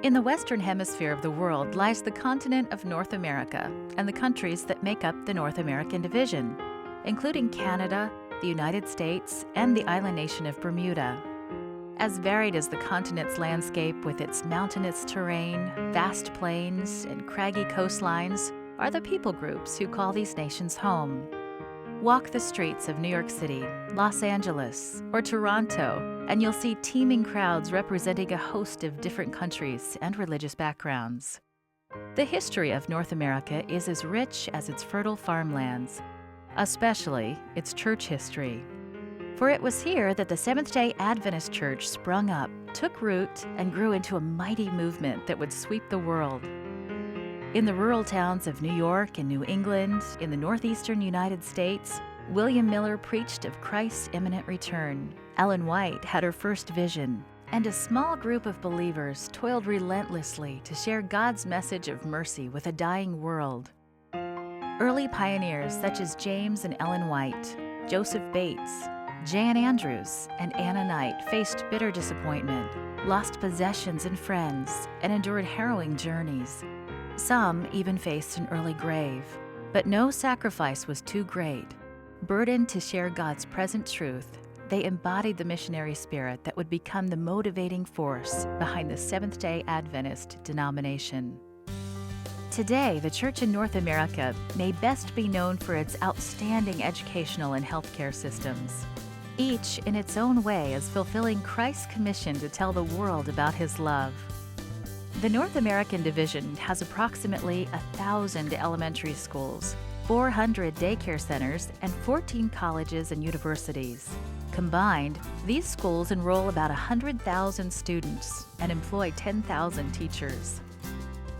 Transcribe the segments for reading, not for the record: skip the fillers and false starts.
In the western hemisphere of the world lies the continent of North America and the countries that make up the North American division, including Canada, the United States, and the island nation of Bermuda. As varied as the continent's landscape with its mountainous terrain, vast plains, and craggy coastlines are the people groups who call these nations home. Walk the streets of New York City, Los Angeles, or Toronto, and you'll see teeming crowds representing a host of different countries and religious backgrounds. The history of North America is as rich as its fertile farmlands, especially its church history. For it was here that the Seventh-day Adventist Church sprung up, took root, and grew into a mighty movement that would sweep the world. In the rural towns of New York and New England, in the northeastern United States, William Miller preached of Christ's imminent return. Ellen White had her first vision, and a small group of believers toiled relentlessly to share God's message of mercy with a dying world. Early pioneers such as James and Ellen White, Joseph Bates, Jan Andrews, and Anna Knight faced bitter disappointment, lost possessions and friends, and endured harrowing journeys. Some even faced an early grave, but no sacrifice was too great. Burdened to share God's present truth, they embodied the missionary spirit that would become the motivating force behind the Seventh-day Adventist denomination. Today, the church in North America may best be known for its outstanding educational and healthcare systems. Each, in its own way, is fulfilling Christ's commission to tell the world about His love. The North American division has approximately 1,000 elementary schools, 400 daycare centers, and 14 colleges and universities. Combined, these schools enroll about 100,000 students and employ 10,000 teachers.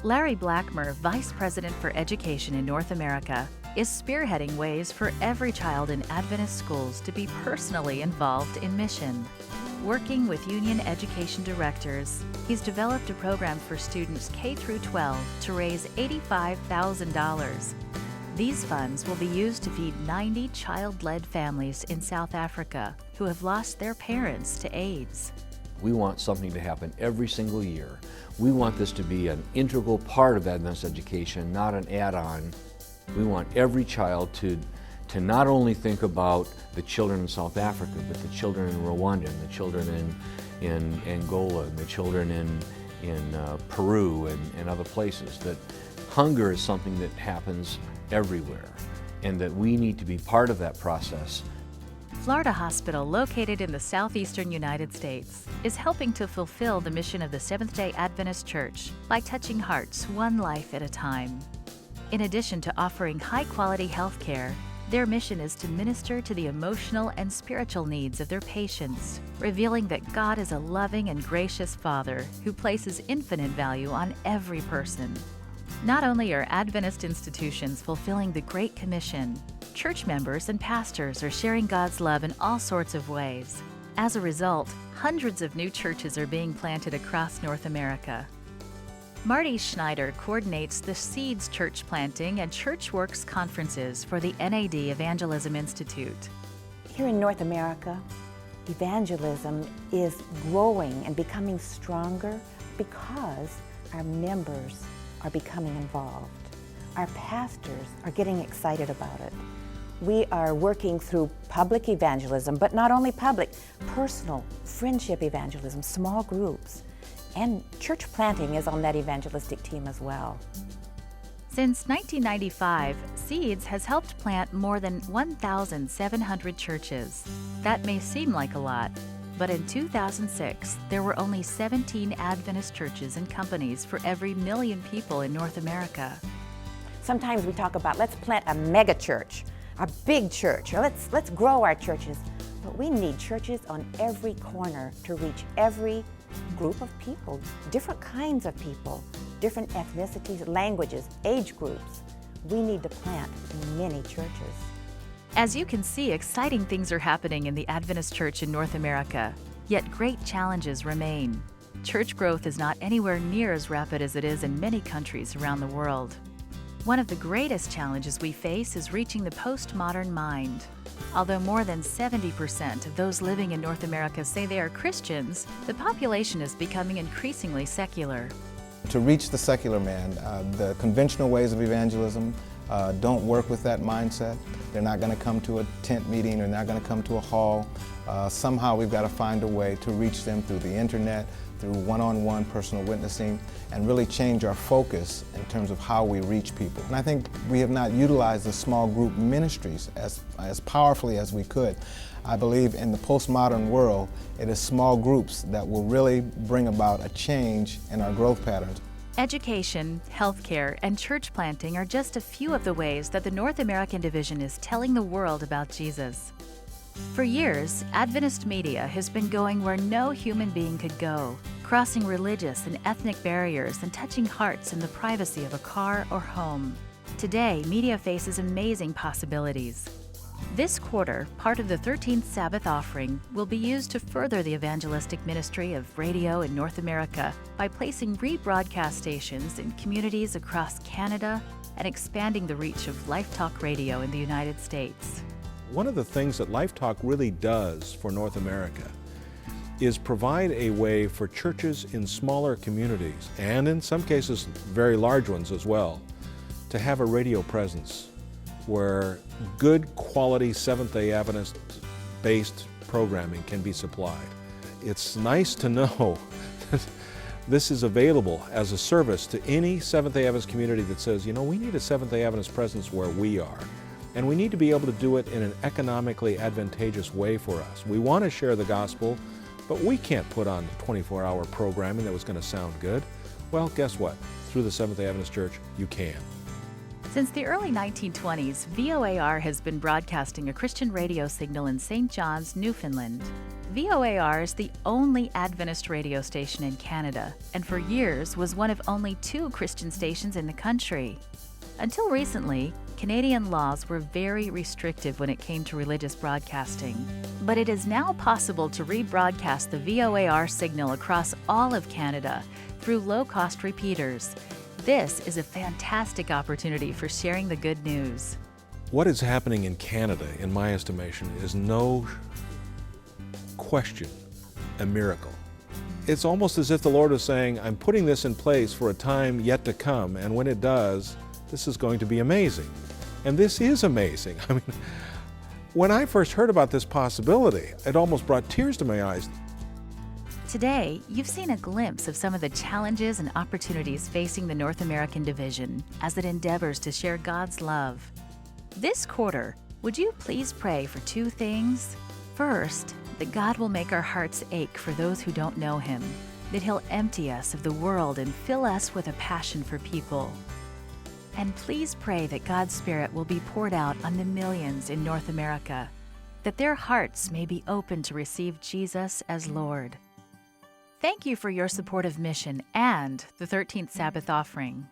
Larry Blackmer, Vice President for Education in North America, is spearheading ways for every child in Adventist schools to be personally involved in mission. Working with union education directors, he's developed a program for students K through 12 to raise $85,000. These funds will be used to feed 90 child-led families in South Africa who have lost their parents to AIDS. We want something to happen every single year. We want this to be an integral part of Adventist education, not an add-on. We want every child to not only think about the children in South Africa, but the children in Rwanda, and the children in Angola, and the children in Peru and other places. That hunger is something that happens everywhere, and that we need to be part of that process. Florida Hospital, located in the southeastern United States, is helping to fulfill the mission of the Seventh-day Adventist Church by touching hearts one life at a time. In addition to offering high-quality health care, their mission is to minister to the emotional and spiritual needs of their patients, revealing that God is a loving and gracious Father who places infinite value on every person. Not only are Adventist institutions fulfilling the Great Commission, church members and pastors are sharing God's love in all sorts of ways. As a result, hundreds of new churches are being planted across North America. Marty Schneider coordinates the Seeds Church Planting and Church Works conferences for the NAD Evangelism Institute. Here in North America, evangelism is growing and becoming stronger because our members are becoming involved. Our pastors are getting excited about it. We are working through public evangelism, but not only public, personal, friendship evangelism, small groups. And church planting is on that evangelistic team as well. Since 1995, Seeds has helped plant more than 1,700 churches. That may seem like a lot, but in 2006, there were only 17 Adventist churches and companies for every million people in North America. Sometimes we talk about, let's plant a mega church, a big church, or let's grow our churches. But we need churches on every corner to reach every group of people, different kinds of people, different ethnicities, languages, age groups. We need to plant many churches. As you can see, exciting things are happening in the Adventist Church in North America, yet great challenges remain. Church growth is not anywhere near as rapid as it is in many countries around the world. One of the greatest challenges we face is reaching the postmodern mind. Although more than 70% of those living in North America say they are Christians, the population is becoming increasingly secular. To reach the secular man, the conventional ways of evangelism don't work with that mindset. They're not going to come to a tent meeting, they're not going to come to a hall. Somehow we've got to find a way to reach them through the internet, through one-on-one personal witnessing, and really change our focus in terms of how we reach people. And I think we have not utilized the small group ministries as powerfully as we could. I believe in the postmodern world, it is small groups that will really bring about a change in our growth patterns. Education, healthcare, and church planting are just a few of the ways that the North American Division is telling the world about Jesus. For years, Adventist media has been going where no human being could go, crossing religious and ethnic barriers and touching hearts in the privacy of a car or home. Today, media faces amazing possibilities. This quarter, part of the 13th Sabbath offering will be used to further the evangelistic ministry of radio in North America by placing rebroadcast stations in communities across Canada and expanding the reach of Life Talk Radio in the United States. One of the things that Life Talk really does for North America is provide a way for churches in smaller communities, and in some cases very large ones as well, to have a radio presence where good quality Seventh-day Adventist-based programming can be supplied. It's nice to know that this is available as a service to any Seventh-day Adventist community that says, you know, we need a Seventh-day Adventist presence where we are. And we need to be able to do it in an economically advantageous way for us. We want to share the gospel, but we can't put on 24-hour programming that was going to sound good. Well, guess what? Through the Seventh-day Adventist Church, you can. Since the early 1920s, VOAR has been broadcasting a Christian radio signal in St. John's, Newfoundland. VOAR is the only Adventist radio station in Canada, and for years was one of only 2 Christian stations in the country. Until recently, Canadian laws were very restrictive when it came to religious broadcasting. But it is now possible to rebroadcast the VOAR signal across all of Canada through low-cost repeaters. This is a fantastic opportunity for sharing the good news. What is happening in Canada, in my estimation, is no question a miracle. It's almost as if the Lord is saying, I'm putting this in place for a time yet to come, and when it does, this is going to be amazing. And this is amazing. I mean, when I first heard about this possibility, it almost brought tears to my eyes. Today, you've seen a glimpse of some of the challenges and opportunities facing the North American Division as it endeavors to share God's love. This quarter, would you please pray for 2 things? First, that God will make our hearts ache for those who don't know Him, that He'll empty us of the world and fill us with a passion for people. And please pray that God's Spirit will be poured out on the millions in North America, that their hearts may be open to receive Jesus as Lord. Thank you for your support of Mission and the 13th Sabbath offering.